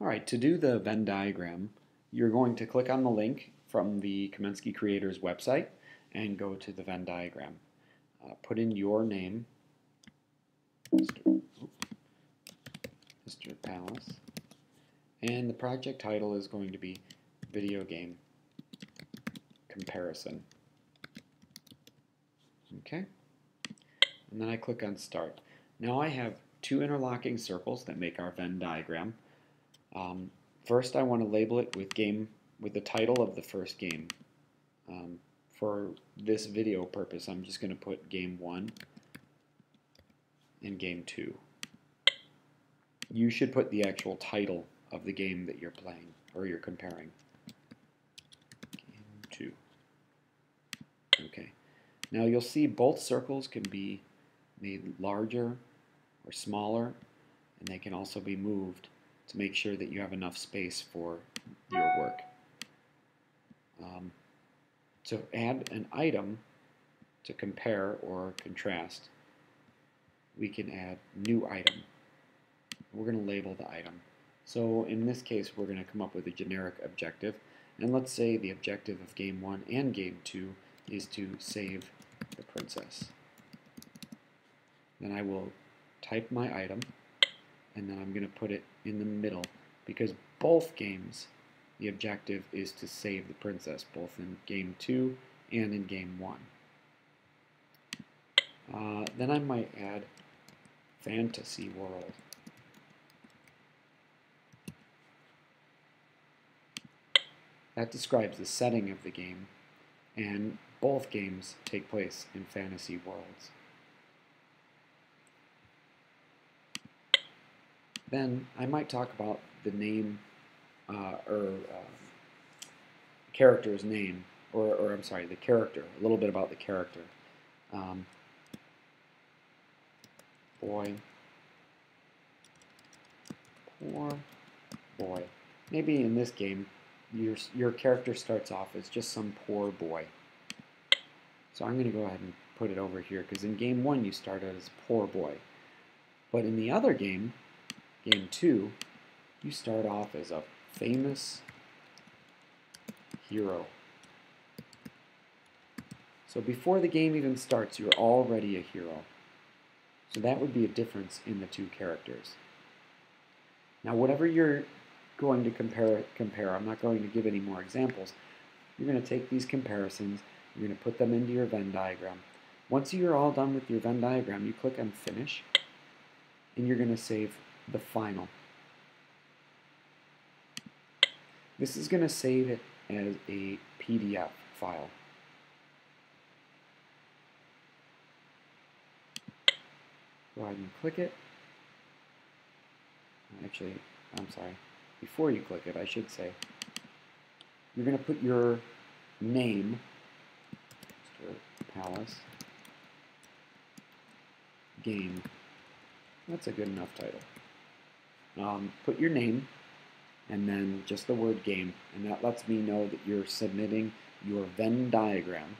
Alright, to do the Venn diagram, you're going to click on the link from the Komensky Creators website and go to the Venn diagram. Put in your name, Mr. Palace, and the project title is going to be Video Game Comparison. Okay, and then I click on Start. Now I have two interlocking circles that make our Venn diagram. First, I want to label it with the title of the first game. For this video purpose, I'm just going to put Game 1 and Game 2. You should put the actual title of the game that you're playing or you're comparing. Game 2. Okay. Now you'll see both circles can be made larger or smaller, and they can also be moved to make sure that you have enough space for your work. To add an item to compare or contrast, we can add new item. We're going to label the item. So in this case, we're going to come up with a generic objective. And let's say the objective of Game 1 and Game 2 is to save the princess. Then I will type my item, and then I'm going to put it in the middle, because both games, the objective is to save the princess, both in Game 2 and in Game 1. Then I might add Fantasy World. That describes the setting of the game, and both games take place in fantasy worlds. Then I might talk about the name character's name, or I'm sorry, the character, a little bit about the character. Boy, poor boy. Maybe in this game, your character starts off as just some poor boy. So I'm going to go ahead and put it over here, because in Game 1 you started as a poor boy. But in the other game, Game 2, you start off as a famous hero. So before the game even starts, you're already a hero. So that would be a difference in the two characters. Now whatever you're going to compare, I'm not going to give any more examples. You're going to take these comparisons, you're going to put them into your Venn diagram. Once you're all done with your Venn diagram, you click on Finish, and you're going to save the final. This is going to save it as a PDF file. Go ahead and click it. Actually, I'm sorry. Before you click it, I should say, you're going to put your name, Mr. Palace, game. That's a good enough title. Put your name and then just the word game, and that lets me know that you're submitting your Venn diagram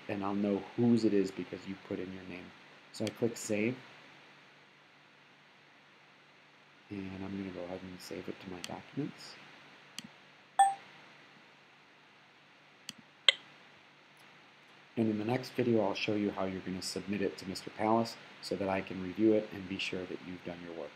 and I'll know whose it is because you put in your name. So I click Save, and I'm going to go ahead and save it to my documents. And in the next video, I'll show you how you're going to submit it to Mr. Palace so that I can review it and be sure that you've done your work.